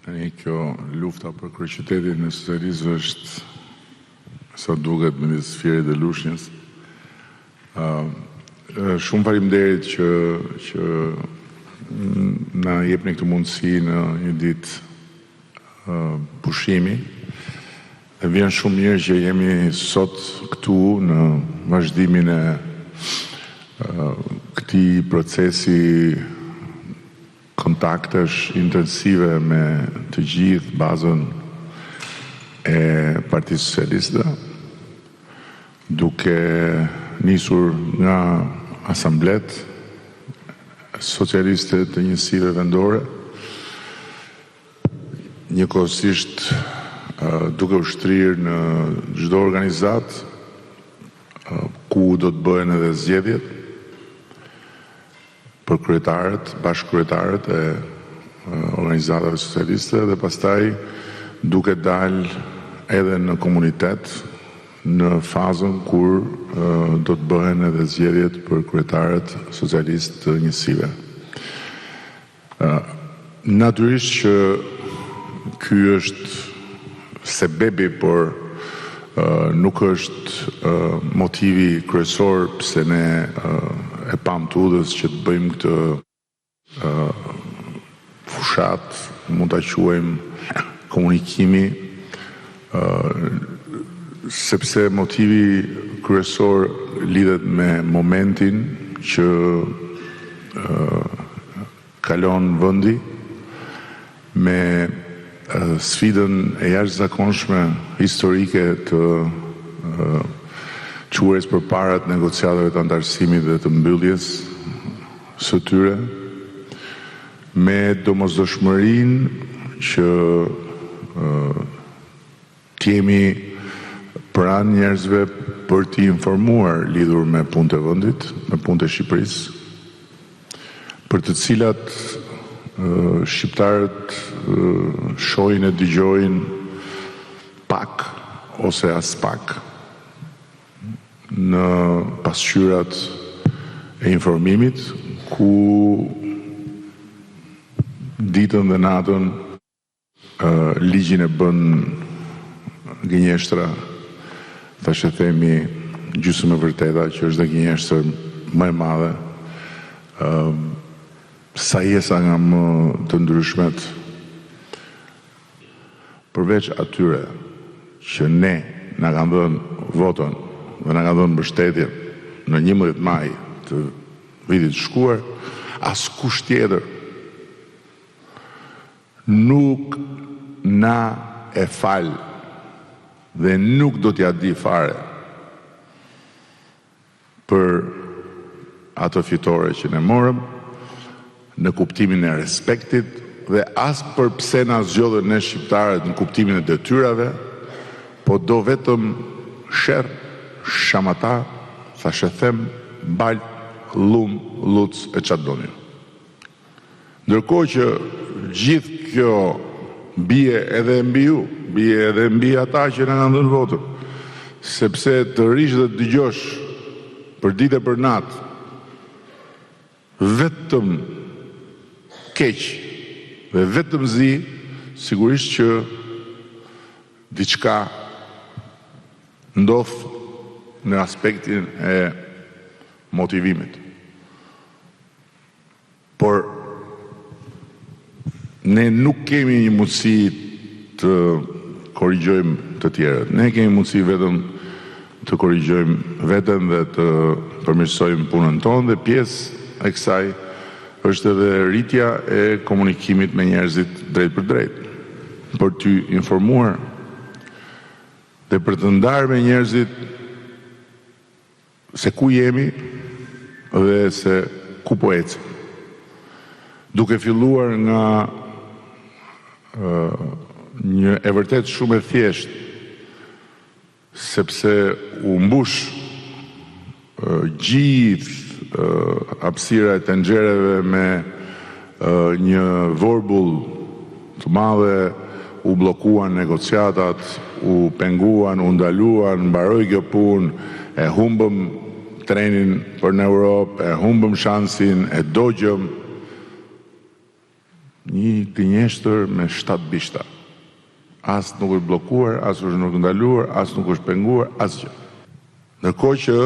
Kjo lufta për kryeqytetin e socialistëve është, sa duket, midis Fierit dhe Lushnjës. Shumë faleminderit që na jepni këtë mundësi në një ditë pushimi. Dhe vjen shumë mirë që jemi sot këtu në vazhdimin e këtij procesi kontaktesh intensive me të gjithë bazën e Partisë Socialiste, duke nisur nga asamblet socialiste të njësive vendore, njëkohësisht duke ushtrirë në çdo organizat ku do të bëhen edhe zgjedhjet për kryetarët, bashkëkryetarët e organizatave socialiste dhe pastaj duke dalë edhe në komunitet në fazën kur do të bëhen edhe zgjedhjet për kryetarët socialistë të njësive. Natyrisht që ky është sebebi, por nuk është motivi kryesor pse ne e pam të udhës që të bëjmë këtë fushat, mund ta quajmë komunikimi, sepse motivi kryesor lidhet me momentin që kalon vendi, me sfidën e jashtëzakonshme historike të quajës përpara të negociatave të antarësimit dhe të mbylljes së tyre, me domosdoshmërinë që kemi pranë njerëzve për t'i informuar lidhur me punët e vendit, me punët e Shqipërisë, për të cilat shqiptarët shohin e dëgjojnë pak ose as pak në pasqyrat e informimit, ku ditën dhe natën ligjin e bën gënjeshtra, tash e themi gjysmë e vërteta që është dhe gënjeshtër më e madhe, sajesa nga më të ndryshmet, përveç atyre që ne na kanë dhënë votën dhe na kanë dhënë mbështetjen në 11 maj të vitit shkuar, askush tjetër nuk na e fal dhe nuk do t'ja di fare për ato fitore që ne morëm, në kuptimin e respektit, dhe as për pse na zgjodhen ne shqiptarët në kuptimin e detyrave, po do vetëm sherr, shamata, thashë them, bal, llum, luc e çfarë doni. Ndërkohë që gjithë kjo bie edhe mbi ju, bie edhe mbi ata që na kanë dhënë votën, sepse të rish dhe të dëgjosh për ditë e për natë vetëm keq dhe vetëm zi, sigurisht që diçka ndodh në aspektin e motivimit. Por ne nuk kemi një mundësi të korrigjojmë të tjerët. Ne kemi mundësi vetëm të korrigjojmë veten dhe të përmirësojmë punën tonë, dhe pjesë e kësaj është edhe rritja e komunikimit me njerëzit drejt për drejt, për t'y informuar dhe për të ndarë me njerëzit se ku jemi dhe se ku po ecim. Duke filluar nga një e vërtet shumë e thjeshtë, sepse u mbush gjithë hapësira e tenxhereve me një vorbull të madhe, u bllokuan negociatat, u penguan, u ndaluan, mbaroi kjo punë, e humbëm trenin për në Europë, e humbëm shansin, e dogjëm. një gënjeshtër me 7 bishta. As nuk është bllokuar, as nuk është ndaluar, as nuk është penguar, asgjë. Ndërkohë që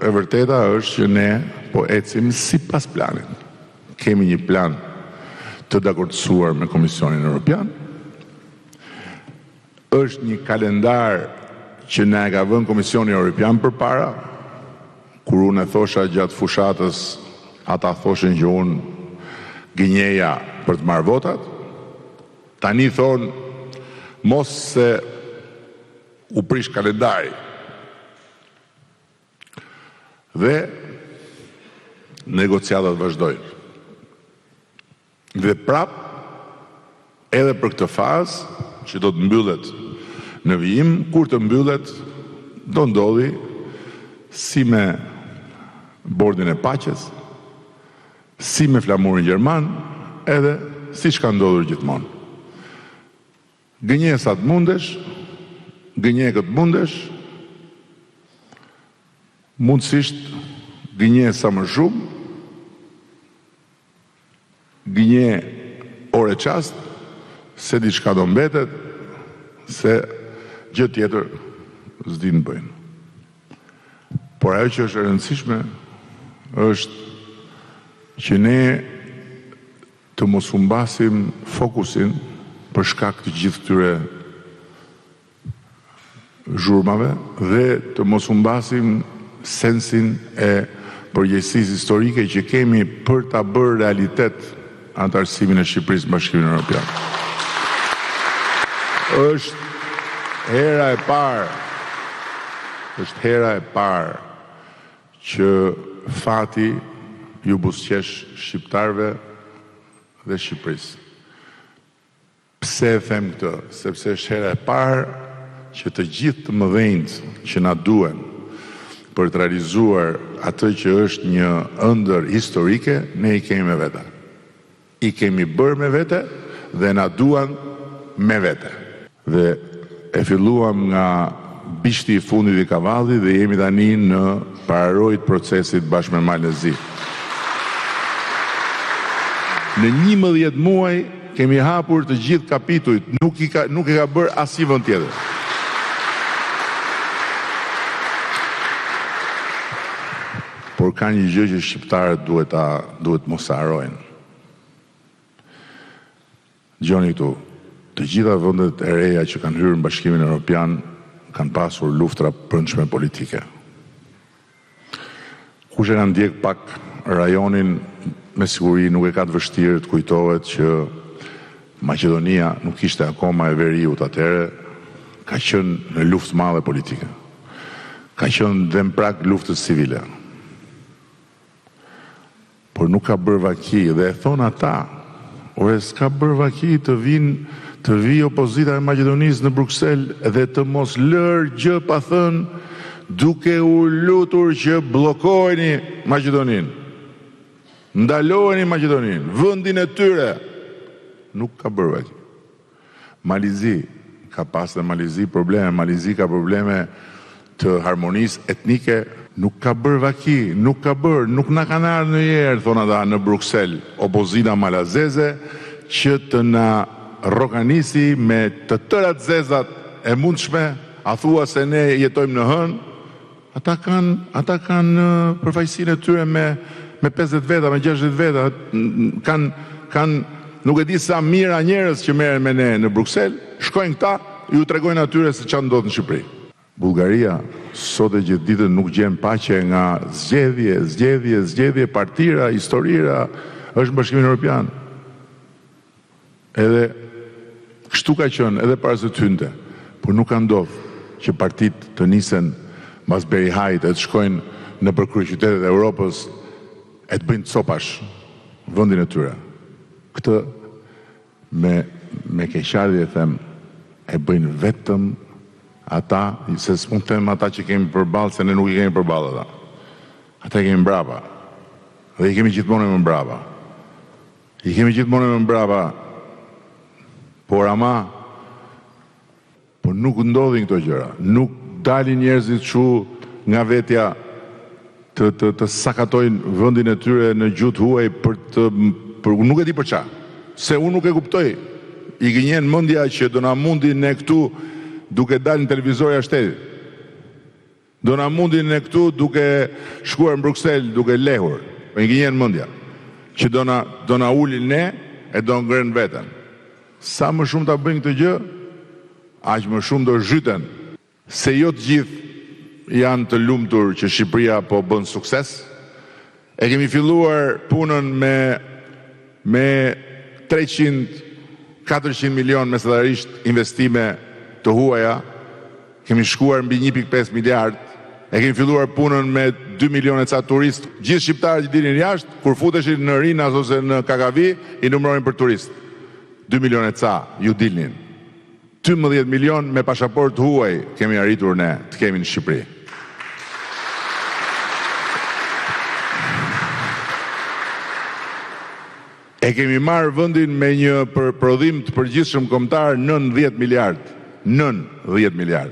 e vërteta është që ne po ecim sipas planit. Kemi një plan të dakordsuar me Komisionin Evropian. Është një kalendar që na e ka vënë Komisioni Evropian përpara. Kur unë e thosha gjatë fushatës, ata thoshin që unë gënjeja për të marrë votat. Tani thonë mos se u prish kalendari. Dhe negociatat vazhdojnë. Dhe prap, edhe për këtë fazë, që do të mbyllet në vijim, kur të mbyllet, do ndodhi si me bordin e paqes, si me flamurin gjerman, edhe si që ka ndodhur gjithmonë. Gënje sa të mundesh, gënje këtë mundesh, mundësisht gënje sa më shumë, gënje ore qast, se diçka do mbetet, se gjë tjetër s'di në bëjnë. Por ajo që është e rëndësishme është që ne të mos humbasim fokusin për shkak të gjithë këtyre zhurmave dhe të mos humbasim sensin e përgjegjësisë historike që kemi për ta bërë realitet antarësimin e Shqipërisë në Bashkimin Evropian. Është hera e parë që fati ju buzëqesh shqiptarëve dhe Shqipërisë. Pse e them këtë? Sepse është hera e parë që të gjithë të mëdhenjt që na duhen për të realizuar atë që është një ëndër historike, ne i kemi me vete. I kemi bërë me vete dhe na duan me vete. Dhe e filluam nga bishti i fundit i kavallit dhe jemi tani në pararojit procesit bashkë me Malezi. Në 11 muaj kemi hapur të gjithë kapitujt, nuk e ka bërë asnjë vend tjetër. Por ka një gjë që shqiptarët duhet mos harrojnë. Dgjoni këtu, të gjitha vendet e reja që kanë hyrë në Bashkimin Evropian kanë pasur luftra brendshme politike. Kush e ka ndjek pak rajonin, me siguri nuk e ka të vështirë të kujtohet që Maqedonia nuk ishte akoma e veriut atëherë, ka qenë në luftë madhe politike. Ka qenë dhe në prag luftës civile. Por nuk ka bërë vaki dhe e thonë ata, ore s'ka bërë vaki të vi opozita e Maqedonisë në Bruksel dhe të mos lërë gjë pa thënë, duke u lutur që bllokojeni Maqedoninë. Ndalojeni Maqedoninë, vendin e tyre. Nuk ka bërë vaki. Malizi ka pas dhe Malizi probleme, Malizi ka probleme të harmonisë etnike. Nuk ka bërë vaki, nuk na kanë ardhur ndonjëherë, thonë ata në Bruksel, opozita malazeze, që të na rroganisi me të tërat zezat e mundshme, a thua se ne jetojmë në hënë, ata kanë përfaqësinë e tyre me 50 veta, me 60 veta, kanë nuk e di sa mira njerëz që merren me ne në Bruksel, shkojnë këta, ju tregojnë atyre se çfarë ndodh në Shqipëri. Bullgaria sot e gjithë ditën nuk gjen paqe nga zgjedhje, partira, historira, është në Bashkimin Evropian. Edhe kështu ka qenë edhe para se të hynte, por nuk ka ndodhur që partitë të nisen mbas Berihajit e të shkojnë nëpër kryeqytetet e Europës e të bëjnë copash vendin e tyre. Këtë me keqardhje them e bëjnë vetëm ata, se s'mund të them ata që kemi përballë, se ne nuk i kemi përballë ata. Ata i kemi mbrapa. Dhe i kemi gjithmonë më mbrapa. I kemi gjithmonë më mbrapa. Por nuk ndodhin këto gjëra. Nuk dalin njerëzit kështu nga vetja të sakatojnë vendin e tyre në gjuhë huaj për nuk e di për çfarë. Se unë nuk e kuptoj. I gënjen mendja që do na mundin ne këtu duke dalë në televizorja shtetit. Do na mundin ne këtu duke shkuar në Bruksel, duke lehur. I gënjen mendja që do na ulin ne e do ngren veten. Sa më shumë ta bëjnë këtë gjë, aq më shumë do zhyten. Se jo të gjithë janë të lumtur që Shqipëria po bën sukses. E kemi filluar punën me 300-400 milion mesatarisht investime të huaja. Kemi shkuar mbi 1.5 miliard. E kemi filluar punën me 2 milion e ca turist. Gjithë shqiptarët që dilnin jashtë, kur futeshin në Rinas ose në Kakavi, i numëronin për turist. 2 milion e ca ju dilnin. 12 milion me pasaport huaj kemi arritur ne të kemi në Shqipëri. E kemi marrë vendin me një prodhim të përgjithshëm kombëtar 9-10 miliard. 9-10 miliard.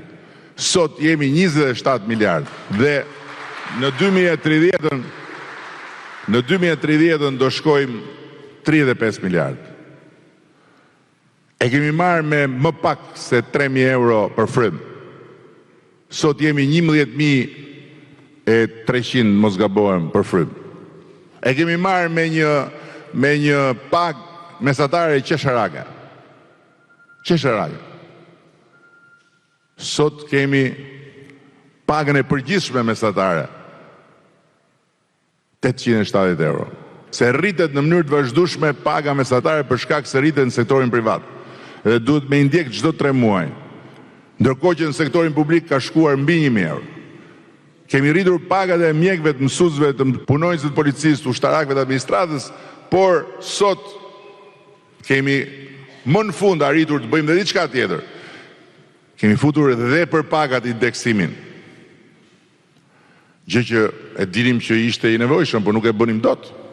Sot jemi 27 miliard dhe në 2030 do shkojmë 35 miliard. E kemi marrë me më pak se 3.000 euro për frym. Sot jemi 11.300, mos gabohem, për frym. E kemi marrë me një pagë mesatare qesharake. Qesharake. Sot kemi pagën e përgjithshme mesatare 870 euro. Se rritet në mënyrë të vazhdueshme paga mesatare për shkak se rritet në sektorin privat. Dhe duhet me indjek çdo 3 muaj. Ndërkohë që në sektorin publik ka shkuar mbi 1.000 euro. Kemi rritur pagat e mjekëve, të mësuesve, të punonjësve të policisë, të ushtarakëve të administratës, por sot kemi më në fund arritur të bëjmë dhe diçka tjetër. Kemi futur edhe për pagat indeksimin. Gjë që e dinim që ishte i nevojshëm, por nuk e bënim dot.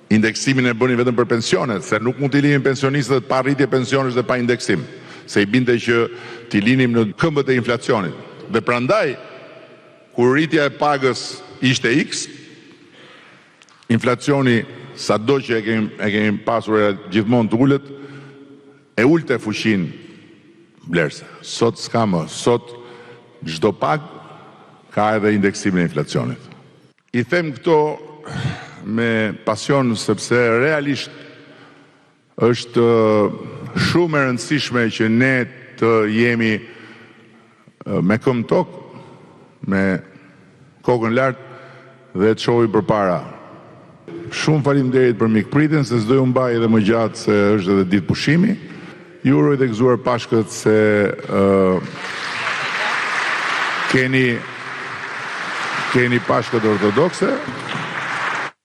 Indeksimin e bënin vetëm për pensionet, se nuk mund t'i linim pensionistët pa rritje pensionesh dhe pa indeksim, se i binte që t'i linim në këmbët e inflacionit. Dhe prandaj, kur rritja e pagës ishte X, inflacioni, sado që e kemi pasur gjithmonë të ulët, e ulte fushin blerse. Sot s'ka më, sot çdo pagë ka edhe indeksimin e inflacionit. I them këto me pasion sepse realisht është shumë e rëndësishme që ne të jemi me këmbë tokë, me kokën lart dhe të shohim përpara. Shumë faleminderit për mikpritjen, se s'do ju mbaj edhe më gjatë se është edhe ditë pushimi. Ju uroj të gëzuar Pashkët se keni Pashkët ortodokse.